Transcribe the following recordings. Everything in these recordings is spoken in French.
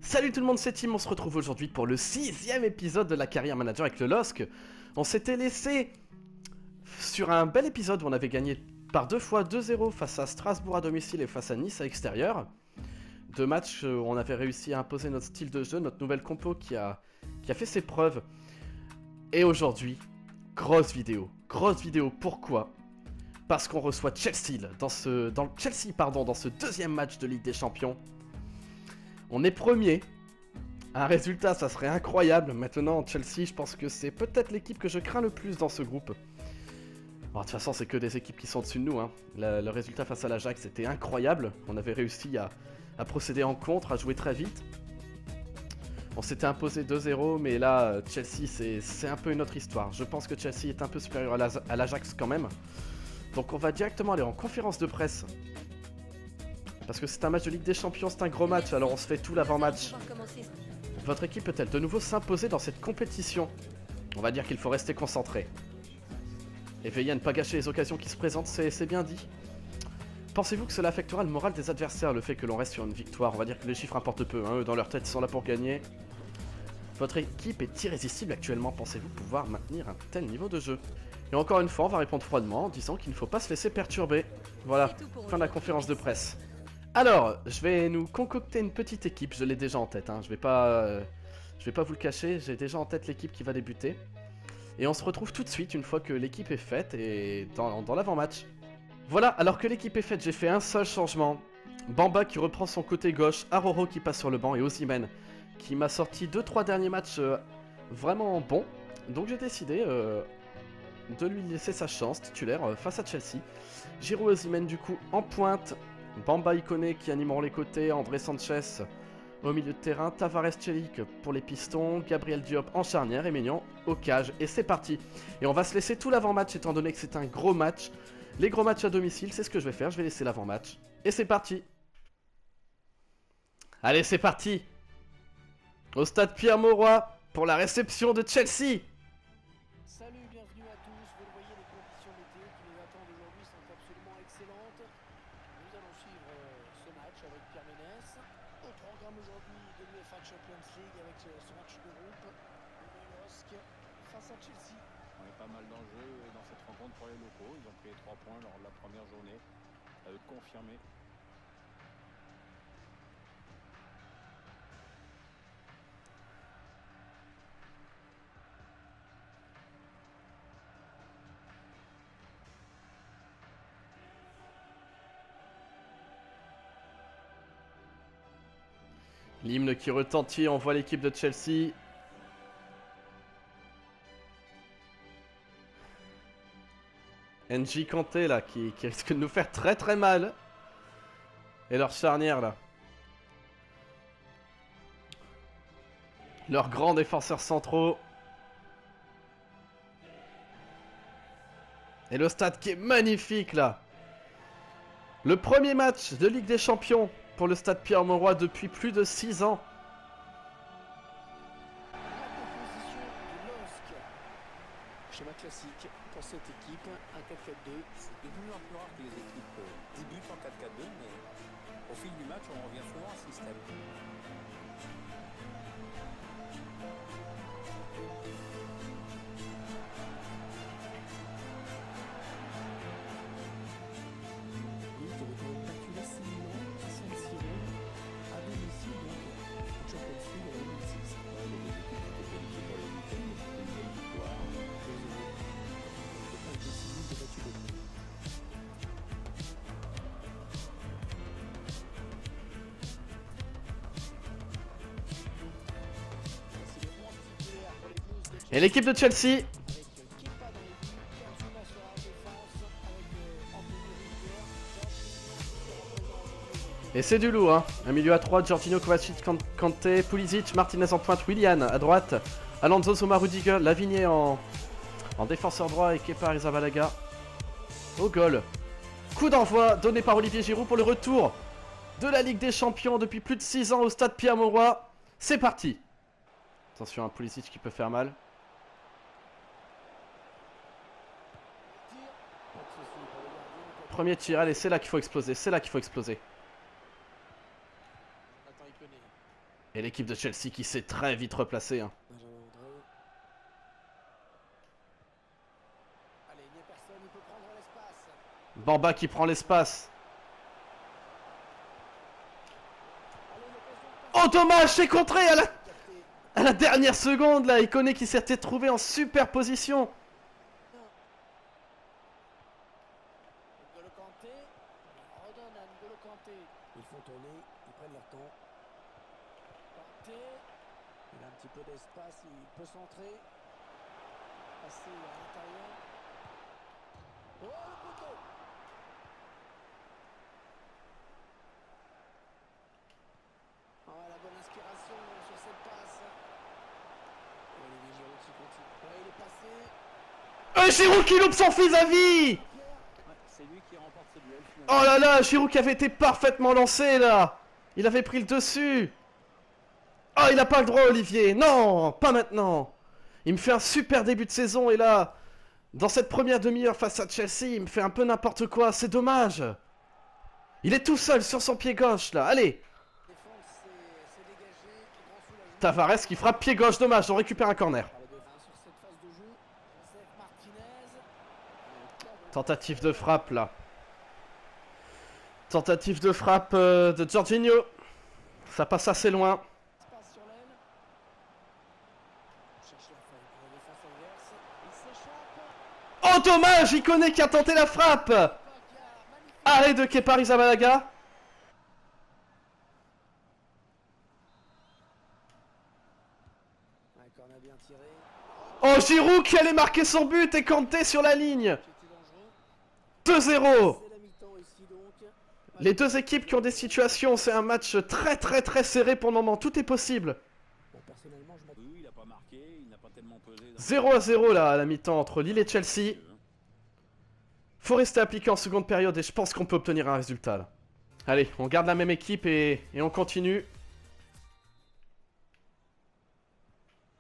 Salut tout le monde, c'est Tim, on se retrouve aujourd'hui pour le 6ème épisode de la carrière manager avec le LOSC. On s'était laissé sur un bel épisode où on avait gagné par 2 fois 2-0 face à Strasbourg à domicile et face à Nice à l'extérieur. 2 matchs où on avait réussi à imposer notre style de jeu, notre nouvelle compo qui a fait ses preuves. Et aujourd'hui, grosse vidéo, pourquoi ? Parce qu'on reçoit Chelsea dans ce deuxième match de Ligue des Champions. On est premier. Un résultat, ça serait incroyable. Maintenant, Chelsea, je pense que c'est peut-être l'équipe que je crains le plus dans ce groupe. Bon, de toute façon, c'est que des équipes qui sont au-dessus de nous. Hein. Le résultat face à l'Ajax, c'était incroyable. On avait réussi à procéder en contre, à jouer très vite. On s'était imposé 2-0, mais là, Chelsea, c'est un peu une autre histoire. Je pense que Chelsea est un peu supérieur à l'Ajax quand même. Donc on va directement aller en conférence de presse. Parce que c'est un match de Ligue des Champions, c'est un gros match, alors on se fait tout l'avant-match. Votre équipe peut-elle de nouveau s'imposer dans cette compétition? On va dire qu'il faut rester concentré. Et veiller à ne pas gâcher les occasions qui se présentent, c'est bien dit. Pensez-vous que cela affectera le moral des adversaires, le fait que l'on reste sur une victoire? On va dire que les chiffres importent peu, hein, eux dans leur tête ils sont là pour gagner. Votre équipe est irrésistible actuellement, pensez-vous pouvoir maintenir un tel niveau de jeu? Et encore une fois, on va répondre froidement en disant qu'il ne faut pas se laisser perturber. Voilà, fin de la conférence de presse. Alors, je vais nous concocter une petite équipe, je l'ai déjà en tête, hein. Je vais pas vous le cacher, j'ai déjà en tête l'équipe qui va débuter. Et on se retrouve tout de suite une fois que l'équipe est faite et dans l'avant-match. Voilà, alors que l'équipe est faite, j'ai fait un seul changement. Bamba qui reprend son côté gauche, Aroro qui passe sur le banc et Osimhen qui m'a sorti 2-3 derniers matchs vraiment bons. Donc j'ai décidé de lui laisser sa chance titulaire face à Chelsea. Giroud Osimhen du coup en pointe. Bamba Ikoné qui animeront les côtés, André Sanchez au milieu de terrain, Tavares Celik pour les pistons, Gabriel Diop en charnière et Maignan au cage. Et c'est parti. Et on va se laisser tout l'avant-match étant donné que c'est un gros match. Les gros matchs à domicile, c'est ce que je vais faire, je vais laisser l'avant-match. Et c'est parti. Allez, c'est parti. Au stade Pierre-Mauroy pour la réception de Chelsea. Salut, bienvenue à tous. Vous le voyez, les conditions météo qui nous attendent aujourd'hui sont absolument excellentes. Nous allons suivre ce match avec Pierre Ménès. Au programme aujourd'hui de l'UEFA Champions League avec ce match de groupe. Le LOSC face à Chelsea. On est pas mal d'enjeux dans cette rencontre pour les locaux. Ils ont pris les 3 points lors de la première journée. À eux de confirmer. L'hymne qui retentit, on voit l'équipe de Chelsea. NJ Kanté là qui risque de nous faire très très mal. Et leur charnière là. Leurs grands défenseurs centraux. Et le stade qui est magnifique là. Le premier match de Ligue des Champions pour le stade Pierre-Mauroy depuis plus de 6 ans. La composition du LOSC. Schéma classique pour cette équipe, un 4-4-2. C'est devenu un peu rare que les équipes débutent en 4-4-2, mais au fil du match, on revient souvent à ce système. Nice de retour battu l'AC Milan à San Siro à domicile donc au Champions League en 2006. Les deux équipes étaient qualifiées pour les week-ends, mais c'était une belle victoire. 2-0. Le passe décisive de Mathieu Gauthier. Voici le 11 titulaire pour les Blues de Chelsea. Et l'équipe de Chelsea. Avec Kepa dans les buts, Kazuma sera en défense avec Anthony Rudiger, George Et c'est du lourd, hein. Un milieu à 3, Jorginho, Kovacic, Kanté, Pulisic, Martinez en pointe, Willian à droite, Alonso, Soma, Rudiger, Lavigné en défenseur droit et Kepa Arrizabalaga au goal. Coup d'envoi donné par Olivier Giroud pour le retour de la Ligue des Champions depuis plus de 6 ans au stade Pierre-Mauroy. C'est parti. Attention, un Pulisic qui peut faire mal. Premier tir, allez, c'est là qu'il faut exploser, c'est là qu'il faut exploser. Nathan Ikoné. Et l'équipe de Chelsea qui s'est très vite replacée. Hein. Benjamin André. Allez, il n'y a personne, il peut prendre l'espace. Bamba qui prend l'espace. Allez, l'occasion de Oh dommage, c'est contré à capter. la dernière seconde là. Ikoné qui s'était trouvé en super position. N'Golo Kanté. Il redonne à N'Golo Kanté. Ils font tourner, ils prennent leur temps. Kanté. Il a un petit peu d'espace, il peut centrer. Passer à l'intérieur. Oh, le poteau! Oh, la bonne inspiration sur cette passe. Et Olivier Giroud qui continue. Ouais, il est passé. Giroud qui loupe son vis-à-vis. Pierre. Ouais, c'est lui qui remporte ce duel finalement. Oh là là, Giroud qui avait été parfaitement lancé là. Il avait pris le dessus. Oh, il a pas le droit, Olivier. Non, pas maintenant. Il me fait un super début de saison et là, dans cette première demi-heure face à Chelsea, il me fait un peu n'importe quoi. C'est dommage. Il est tout seul sur son pied gauche là. Allez. Défense s'est dégagée. Grand soulagement. Tavares qui frappe pied gauche. Dommage, on récupère un corner. Par le défense sur cette phase de jeu. Joseph Martinez. Tentative de frappe là. Tentative de frappe de Jorginho. Ça passe assez loin. Espace sur l'aile. On cherche la faille pour la défense adverse. Il s'échappe. Oh dommage, Ikoné qui a tenté la frappe. Pakia, magnifique. Arrêt de Kepa Arrizabalaga. Un corner bien tiré. Oh Giroud qui allait marquer son but et Kanté sur la ligne. Qui était dangereux. 2-0. C'est la mi-temps ici donc. Les deux équipes qui ont des situations, c'est un match très serré pour le moment, tout est possible. Bon, personnellement, je m'attends. Oui, il n'a pas marqué, il n'a pas tellement pesé. 0-0 là à la mi-temps entre Lille et Chelsea. Faut rester appliqué en seconde période et je pense qu'on peut obtenir un résultat là. Allez, on garde la même équipe et on continue.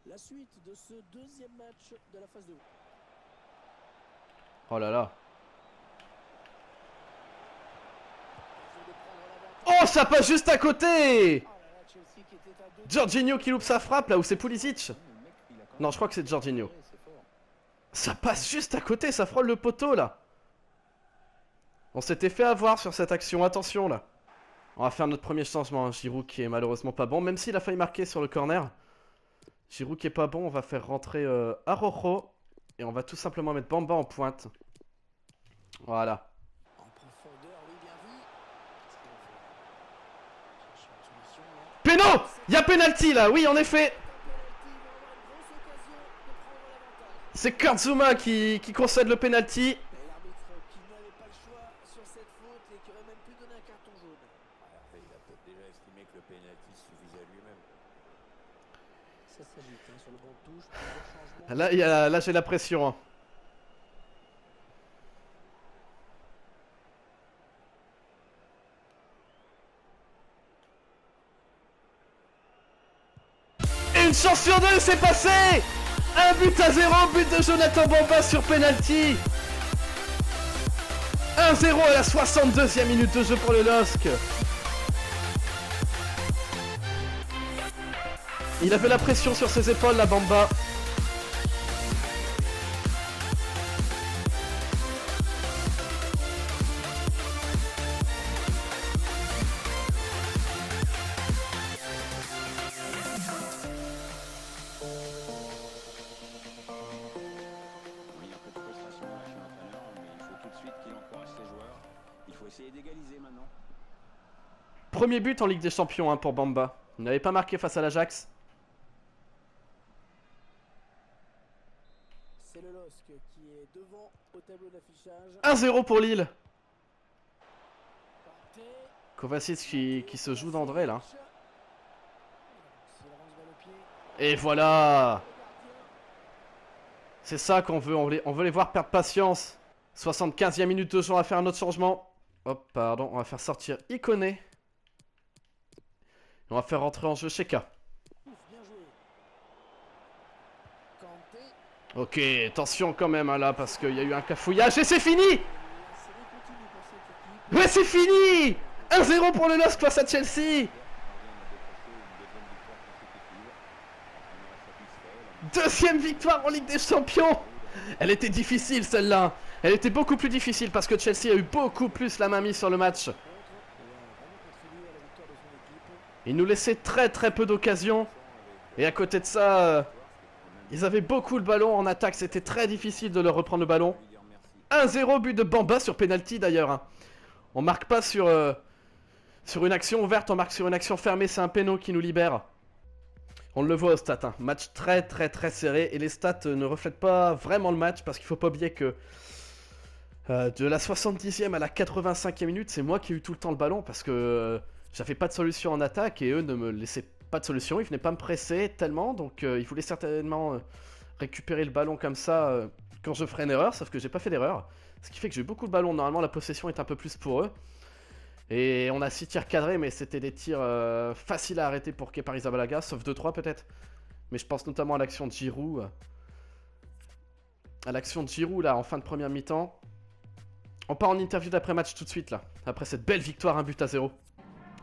La suite de ce deuxième match de la phase de groupe. Oh là là. De prendre l'avantage. Oh, ça passe juste à côté. Oh là là, Chelsea qui était à 2. Jorginho qui loupe sa frappe là où c'est Pulisic. Le mec, il a quand même- Non, je crois que c'est Jorginho. Ouais, c'est fort. Ça passe juste à côté, ça frôle le poteau là. On s'était fait avoir sur cette action, attention là. On va faire notre premier changement, hein. Giroud qui est malheureusement pas bon, même s'il a failli marquer sur le corner. Giroud qui est pas bon, on va faire rentrer Araujo. Et on va tout simplement mettre Bamba en pointe. Voilà. En profondeur, oui, bien vu. Qu'est-ce qu'il va faire? Chercher une solution là. Péno. Il y a penalty là, oui en effet. C'est Kurtzuma qui concède le penalty. Et l'arbitre qui n'avait pas le choix sur cette faute et qui aurait même pu donner un carton jaune. Ouais, il a peut-être déjà estimé que le pénalty suffisait à lui-même. Ça s'agite hein, sur le banc de touche. Plusieurs changements. Là j'ai la pression. Hein. Une chance sur deux, c'est passé. 1-0, but de Jonathan Bamba sur penalty. 1-0 à la 62e minute de jeu pour le LOSC. Il avait la pression sur ses épaules, la Bamba. Oui, un peu de frustration là chez l'entraîneur, mais il faut tout de suite qu'il encourage ses joueurs. Il faut essayer d'égaliser maintenant. Premier but en Ligue des Champions hein, pour Bamba. Il n'avait pas marqué face à l'Ajax. C'est le LOSC qui est devant au tableau d'affichage. 1-0 pour Lille. Kanté. Kovacic qui se joue d'André là. S'il avance vers le pied. Et voilà. Le gardien. C'est ça qu'on veut, on veut les voir perdre patience. 75e minute de jeu, on va faire un autre changement. Hop, pardon, on va faire sortir Ikoné. On va faire rentrer en jeu Sheka. Ouf, bien joué. Kanté. Ok, attention quand même hein, là, parce qu'il y a eu un cafouillage et c'est fini. La série continue pour cette équipe. Ouais, c'est fini. 1-0 pour le LOSC face à Chelsea. Parvient à décrocher une deuxième victoire Deuxième victoire en Ligue des Champions. Elle était difficile celle-là. Elle était beaucoup plus difficile parce que Chelsea a eu beaucoup plus la main mise sur le match. Ils nous laissaient très peu d'occasions. Et à côté de ça, ils avaient beaucoup le ballon en attaque. C'était très difficile de leur reprendre le ballon. 1-0 but de Bamba sur penalty d'ailleurs. Hein. On marque pas sur une action ouverte, on marque sur une action fermée. C'est un péno qui nous libère. On le voit au stats. Hein. Match très serré. Et les stats ne reflètent pas vraiment le match parce qu'il faut pas oublier que de la 70e à la 85e minute, c'est moi qui ai eu tout le temps le ballon parce que j'avais pas de solution en attaque et eux ne me laissaient pas de solution. Ils venaient pas me presser tellement, donc ils voulaient certainement récupérer le ballon comme ça quand je ferais une erreur, sauf que j'ai pas fait d'erreur. Ce qui fait que j'ai eu beaucoup de ballons. Normalement, la possession est un peu plus pour eux. Et on a 6 tirs cadrés, mais c'était des tirs faciles à arrêter pour Kepa Arrizabalaga, sauf 2-3 peut-être. Mais je pense notamment à l'action de Giroud. À l'action de Giroud là en fin de première mi-temps. On part en interview d'après-match tout de suite là, après cette belle victoire 1-0.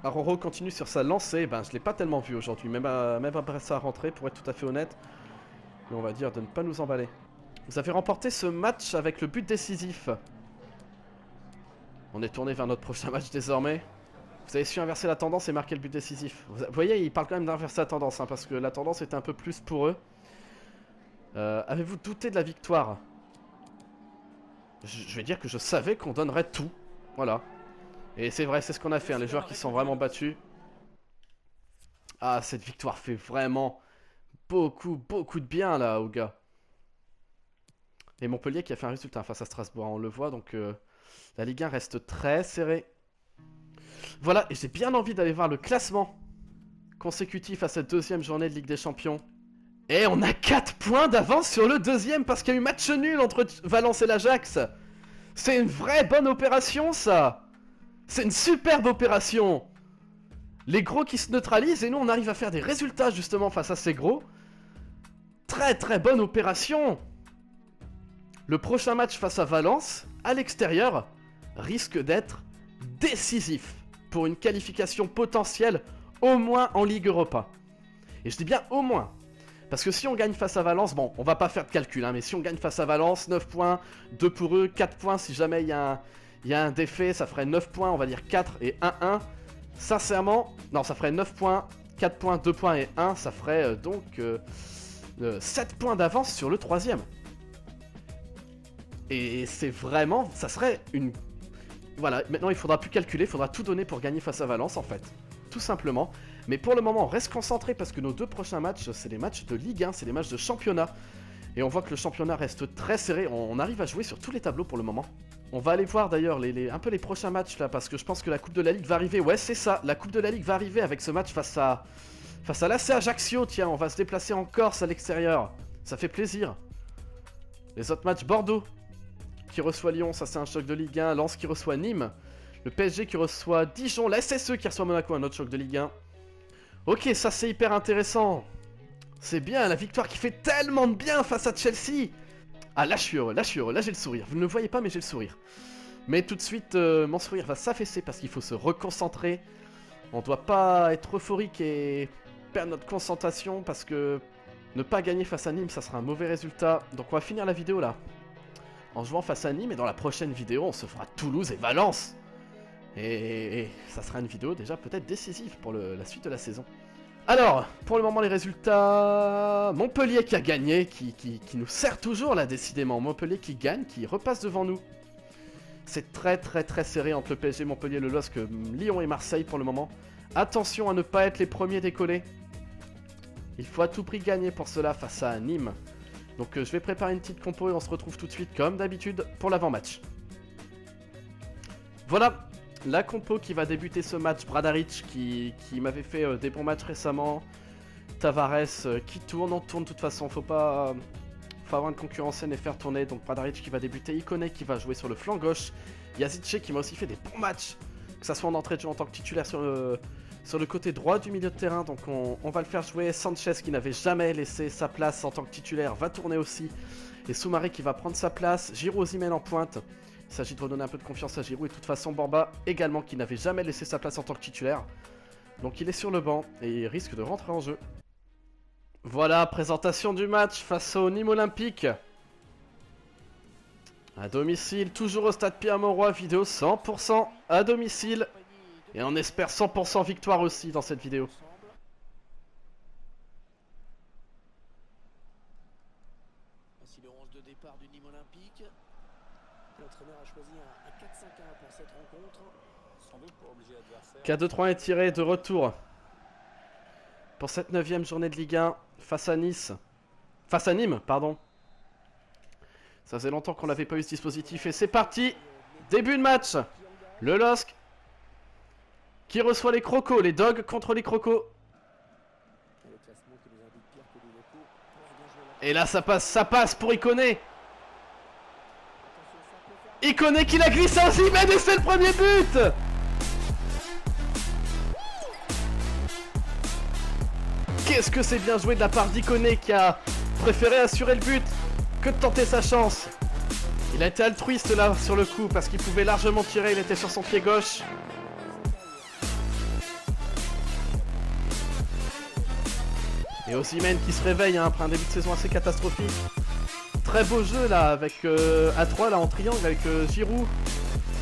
Aroro continue sur sa lancée, je l'ai pas tellement vu aujourd'hui, même après sa rentrée pour être tout à fait honnête. Mais on va dire de ne pas nous emballer. Vous avez remporté ce match avec le but décisif. On est tourné vers notre prochain match désormais. Vous avez su inverser la tendance et marquer le but décisif. Vous voyez, il parle quand même d'inverser la tendance, hein, parce que la tendance était un peu plus pour eux. Avez-vous douté de la victoire ? Je vais dire que je savais qu'on donnerait tout. Voilà. Et c'est vrai, c'est ce qu'on a fait, hein, les joueurs qui sont vraiment battus. Ah, cette victoire fait vraiment beaucoup de bien là aux gars. Et Montpellier qui a fait un résultat face à Strasbourg, hein, on le voit, donc la Ligue 1 reste très serrée. Voilà, et j'ai bien envie d'aller voir le classement consécutif à cette deuxième journée de Ligue des Champions. Et on a 4 points d'avance sur le deuxième parce qu'il y a eu match nul entre Valence et l'Ajax. C'est une vraie bonne opération ça. C'est une superbe opération. Les gros qui se neutralisent et nous on arrive à faire des résultats justement face à ces gros. Très bonne opération. Le prochain match face à Valence, à l'extérieur, risque d'être décisif pour une qualification potentielle au moins en Ligue Europa. Et je dis bien au moins. Parce que si on gagne face à Valence, bon, on va pas faire de calcul, hein, mais si on gagne face à Valence, 9 points, 2 pour eux, 4 points, si jamais il y a un défait, ça ferait 9 points, on va dire 4 et 1-1. Sincèrement, non, ça ferait 9 points, 4 points, 2 points et 1, ça ferait 7 points d'avance sur le troisième. Et c'est vraiment, ça serait une... Voilà, maintenant il faudra plus calculer, il faudra tout donner pour gagner face à Valence en fait. Tout simplement. Mais pour le moment, on reste concentré parce que nos 2 prochains matchs, c'est des matchs de Ligue 1, c'est des matchs de championnat. Et on voit que le championnat reste très serré, on arrive à jouer sur tous les tableaux pour le moment. On va aller voir d'ailleurs un peu les prochains matchs là, parce que je pense que la Coupe de la Ligue va arriver. Ouais, c'est ça, la Coupe de la Ligue va arriver avec ce match face à l'AC Ajaccio. Tiens, on va se déplacer en Corse à l'extérieur. Ça fait plaisir. Les autres matchs, Bordeaux qui reçoit Lyon, ça c'est un choc de Ligue 1. Lens qui reçoit Nîmes. Le PSG qui reçoit Dijon. La SSE qui reçoit Monaco, un autre choc de Ligue 1. Ok, ça c'est hyper intéressant. C'est bien, la victoire qui fait tellement de bien face à Chelsea. Ah, là je suis heureux, là j'ai le sourire. Vous ne le voyez pas, mais j'ai le sourire. Mais tout de suite, mon sourire va s'affaisser parce qu'il faut se reconcentrer. On doit pas être euphorique et perdre notre concentration parce que ne pas gagner face à Nîmes, ça sera un mauvais résultat. Donc on va finir la vidéo là en jouant face à Nîmes, et dans la prochaine vidéo, on se fera Toulouse et Valence. Et ça sera une vidéo déjà peut-être décisive pour la suite de la saison. Alors, pour le moment, les résultats... Montpellier qui a gagné, qui nous sert toujours là, décidément. Montpellier qui gagne, qui repasse devant nous. C'est très serré entre le PSG, Montpellier, le LOSC, Lyon et Marseille pour le moment. Attention à ne pas être les premiers décollés. Il faut à tout prix gagner pour cela face à Nîmes. Donc je vais préparer une petite compo et on se retrouve tout de suite comme d'habitude pour l'avant-match. Voilà la compo qui va débuter ce match. Bradaric qui m'avait fait des bons matchs récemment. Tavares qui tourne, on tourne de toute façon, faut avoir une concurrence saine et faire tourner. Donc Bradaric qui va débuter, Ikoné qui va jouer sur le flanc gauche. Yazice qui m'a aussi fait des bons matchs, que ça soit en entrée de jeu en tant que titulaire sur le côté droit du milieu de terrain. Donc on va le faire jouer. Sanchez qui n'avait jamais laissé sa place en tant que titulaire va tourner aussi. Et Soumaré qui va prendre sa place. Giroud, Osimhen en pointe. Il s'agit de redonner un peu de confiance à Giroud. Et de toute façon Bamba également qui n'avait jamais laissé sa place en tant que titulaire. Donc il est sur le banc et il risque de rentrer en jeu. Voilà, présentation du match face au Nîmes Olympique. À domicile, toujours au stade Pierre-Mauroy, vidéo 100% à domicile. Et on espère 100% victoire aussi dans cette vidéo. Voici le 11 de départ du Nîmes Olympique. L'entraîneur a choisi un 4-5-1 pour cette rencontre. Sans doute pour obliger l'adversaire. 4-2-3 est tiré de retour pour cette 9e journée de Ligue 1 face à Nice. Face à Nîmes, pardon. Ça faisait longtemps qu'on n'avait pas eu ce dispositif et c'est parti. Début de match. Le LOSC qui reçoit les Crocos, les Dogs contre les Crocos. Et là ça passe pour Ikoné. Ikoné qui la glisse à Osimhen et c'est le premier but. Qu'est-ce que c'est bien joué de la part d'Ikoné qui a préféré assurer le but que de tenter sa chance. Il a été altruiste là sur le coup parce qu'il pouvait largement tirer, il était sur son pied gauche. Et Osimhen qui se réveille hein, après un début de saison assez catastrophique. Très beau jeu là avec A3 là en triangle avec Giroud,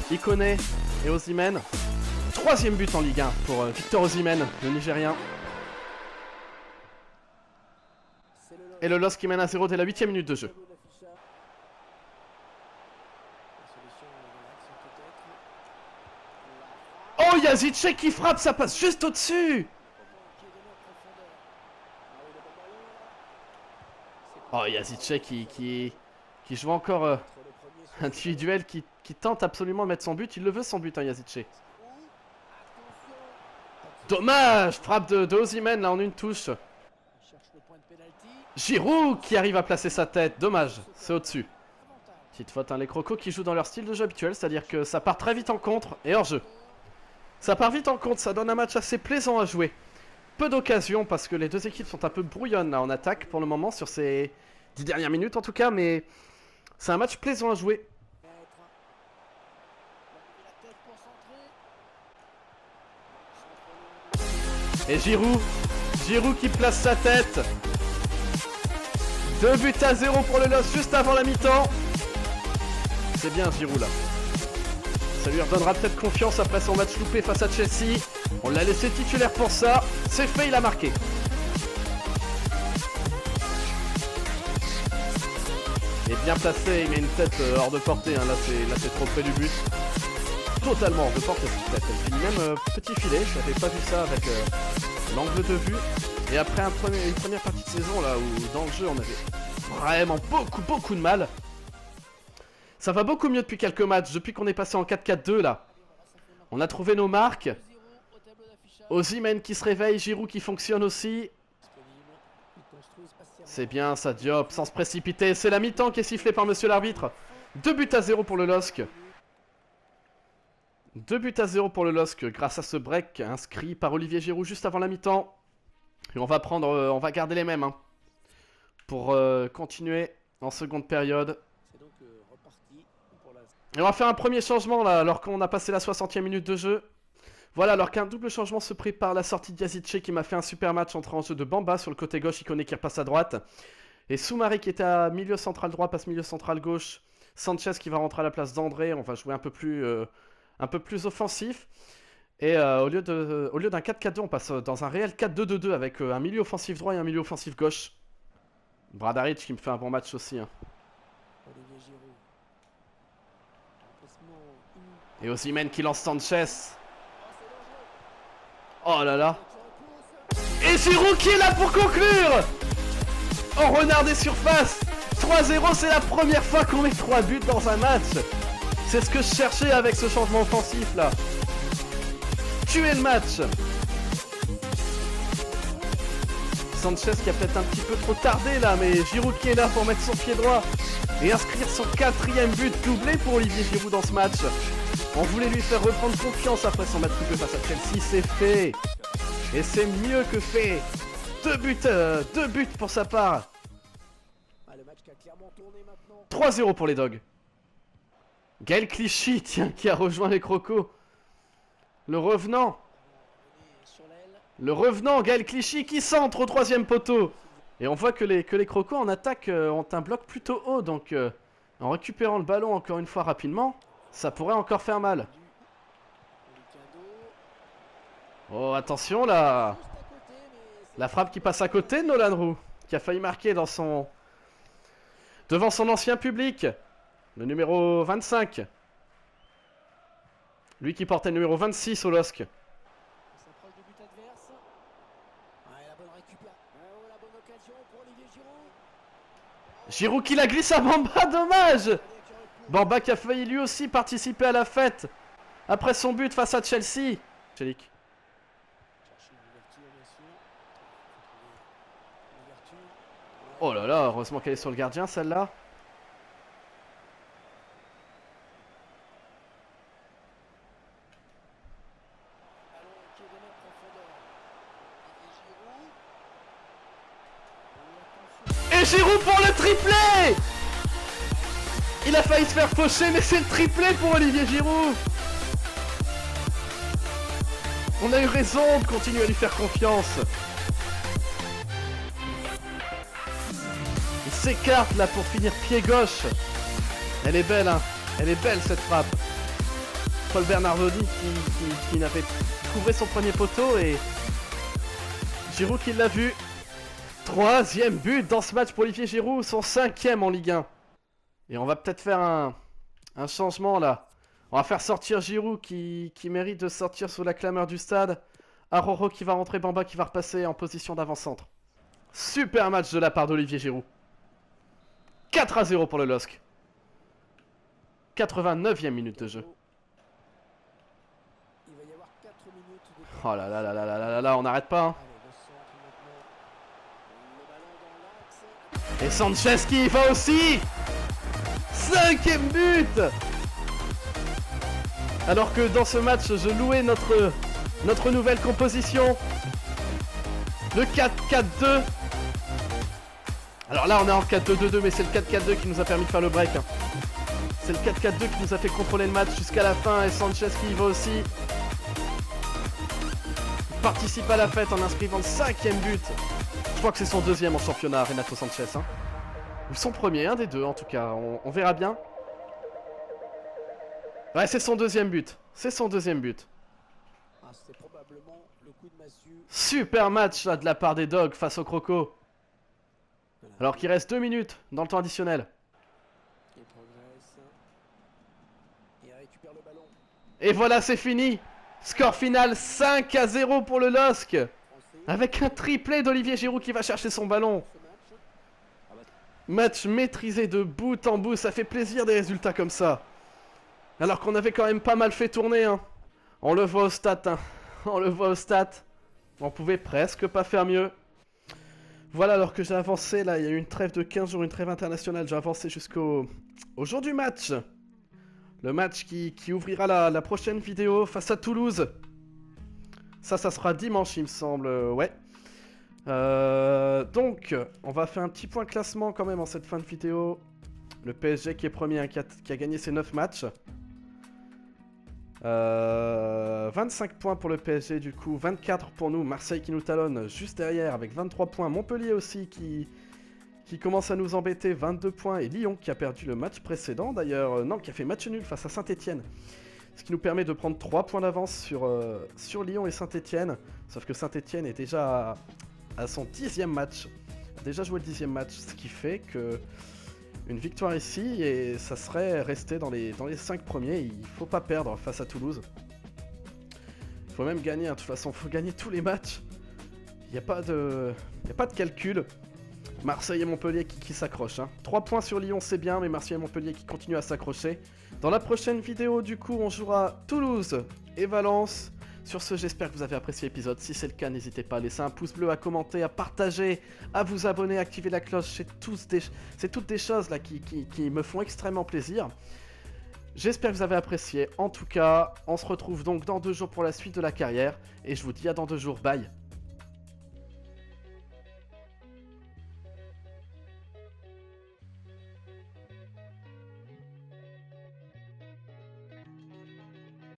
Ikoné et Osimhen. 3e but en Ligue 1 pour Victor Osimhen, le Nigérien. Et le LOSC qui mène à 0 dès la 8e minute de jeu. Oh, Yazice qui frappe, ça passe juste au-dessus. Oh, Yazice qui joue encore individuel, qui tente absolument de mettre son but. Il le veut son but, hein, Yazice. Dommage, frappe de Osimhen là en une touche. Giroud qui arrive à placer sa tête, dommage, c'est au-dessus. Petite faute, hein, les Crocos qui jouent dans leur style de jeu habituel, c'est-à-dire que ça part très vite en contre et hors jeu. Ça part vite en contre, ça donne un match assez plaisant à jouer. Peu d'occasions parce que les deux équipes sont un peu brouillonnes là, en attaque pour le moment sur ces 10 dernières minutes en tout cas, mais c'est un match plaisant à jouer. Et Giroud qui place sa tête. 2-0 pour le LOSC juste avant la mi-temps. C'est bien Giroud là. Ça lui redonnera peut-être confiance après son match loupé face à Chelsea. On l'a laissé titulaire pour ça. C'est fait, il a marqué. Et bien placé, il met une tête hors de portée. Hein. Là c'est trop près du but. Totalement hors de portée cette tête. Elle finit même petit filet. Je n'avais pas vu ça avec l'angle de vue. Et après une première partie de saison là où dans le jeu on avait vraiment beaucoup de mal. Ça va beaucoup mieux depuis quelques matchs, depuis qu'on est passé en 4-4-2 là. On a trouvé nos marques. Osimhen qui se réveille, Giroud qui fonctionne aussi. C'est bien ça Diop, sans se précipiter. C'est la mi-temps qui est sifflée par monsieur l'arbitre. 2-0 pour le LOSC. 2-0 pour le LOSC grâce à ce break inscrit par Olivier Giroud juste avant la mi-temps. Et on va garder les mêmes hein, pour continuer en seconde période. Et on va faire un premier changement là, alors qu'on a passé la 60e minute de jeu. Voilà, alors qu'un double changement se prépare, la sortie de Yazice qui m'a fait un super match entre en jeu de Bamba sur le côté gauche, Ikoné qui repasse à droite. Et Soumaré qui était à milieu central droit, passe milieu central gauche. Sanchez qui va rentrer à la place d'André, on va jouer un peu plus offensif. Et au lieu d'un 4-4-2, on passe dans un réel 4-2-2-2 avec un milieu offensif droit et un milieu offensif gauche. Bradaric qui me fait un bon match aussi. Hein. Et Osimhen qui lance Sanchez. Oh là là. Et Giroud qui est là pour conclure. En renard des surfaces. 3-0, c'est la première fois qu'on met 3 buts dans un match. C'est ce que je cherchais avec ce changement offensif là. Tuer le match. Sanchez qui a peut-être un petit peu trop tardé là, mais Giroud qui est là pour mettre son pied droit et inscrire son 4e but doublé pour Olivier Giroud dans ce match. On voulait lui faire reprendre confiance après son match coupé face à Chelsea, c'est fait. Et c'est mieux que fait. 2 buts pour sa part. 3-0 pour les Dogs. Gaël Clichy, tiens, qui a rejoint les Crocos. Le revenant, Gaël Clichy qui centre au 3e poteau. Et on voit que les Crocos en attaque ont un bloc plutôt haut, donc en récupérant le ballon encore une fois rapidement, ça pourrait encore faire mal. Oh, attention là! La frappe qui passe à côté de Nolan Roux, qui a failli marquer dans devant son ancien public, le numéro 25. Lui qui portait le numéro 26 au LOSC. Giroud qui la glisse à Bamba, dommage! Bamba qui a failli lui aussi participer à la fête après son but face à Chelsea. Chelik. Oh là là, heureusement qu'elle est sur le gardien celle-là. Et Giroud pour le triplé! Il a failli se faire faucher, mais c'est le triplé pour Olivier Giroud! On a eu raison de continuer à lui faire confiance. Il s'écarte là pour finir pied gauche. Elle est belle, hein. Elle est belle cette frappe. Paul Bernardoni qui n'avait couvré son premier poteau et Giroud qui l'a vu. Troisième but dans ce match pour Olivier Giroud, son 5e en Ligue 1. Et on va peut-être faire un changement là. On va faire sortir Giroud qui mérite de sortir sous la clameur du stade. Aroro qui va rentrer, Bamba qui va repasser en position d'avant-centre. Super match de la part d'Olivier Giroud. 4-0 pour le LOSC. 89e minute de jeu. Oh là là là là là là là, on n'arrête pas. Hein. Et Sanchez qui y va aussi. 5e but. Alors que dans ce match, je louais notre nouvelle composition. Le 4-4-2. Alors là, on est en 4-2-2-2, mais c'est le 4-4-2 qui nous a permis de faire le break. Hein. C'est le 4-4-2 qui nous a fait contrôler le match jusqu'à la fin. Et Sanchez qui y va aussi. Il participe à la fête en inscrivant le 5e but. Je crois que c'est son 2e en championnat, Renato Sanchez. Hein. Ou son premier, un des deux en tout cas. On verra bien. Ouais, c'est son 2e but. C'est son 2e but. Super match là, de la part des Dogs face aux Crocos. Alors qu'il reste 2 minutes dans le temps additionnel. Et voilà, c'est fini. Score final 5-0 pour le LOSC. Avec un triplé d'Olivier Giroud qui va chercher son ballon. Match maîtrisé de bout en bout. Ça fait plaisir des résultats comme ça. Alors qu'on avait quand même pas mal fait tourner. Hein. On le voit au stat. Hein. On le voit au stat. On pouvait presque pas faire mieux. Voilà, alors que j'ai avancé, là, il y a eu une trêve de 15 jours, une trêve internationale. J'ai avancé jusqu'au jour du match. Le match qui ouvrira la prochaine vidéo face à Toulouse. Ça sera dimanche, il me semble. Ouais. Donc, on va faire un petit point classement quand même en cette fin de vidéo. Le PSG qui est premier, hein, qui a gagné ses 9 matchs. 25 points pour le PSG du coup, 24 pour nous, Marseille qui nous talonne juste derrière avec 23 points, Montpellier aussi qui commence à nous embêter, 22 points, et Lyon qui a perdu le match précédent d'ailleurs, non, qui a fait match nul face à Saint-Etienne, ce qui nous permet de prendre 3 points d'avance sur Lyon et Saint-Etienne, sauf que Saint-Etienne est déjà à son 10e match, a déjà joué le 10e match, ce qui fait que une victoire ici et ça serait resté dans les 5 premiers. Il faut pas perdre face à Toulouse. Il faut même gagner, hein. De toute façon, il faut gagner tous les matchs. Il n'y a pas de calcul. Marseille et Montpellier qui s'accrochent. Hein. 3 points sur Lyon, c'est bien, mais Marseille et Montpellier qui continuent à s'accrocher. Dans la prochaine vidéo, du coup, on jouera Toulouse et Valence. Sur ce, j'espère que vous avez apprécié l'épisode. Si c'est le cas, n'hésitez pas à laisser un pouce bleu, à commenter, à partager, à vous abonner, à activer la cloche. C'est toutes des choses là qui me font extrêmement plaisir. J'espère que vous avez apprécié. En tout cas, on se retrouve donc dans 2 jours pour la suite de la carrière. Et je vous dis à dans 2 jours. Bye.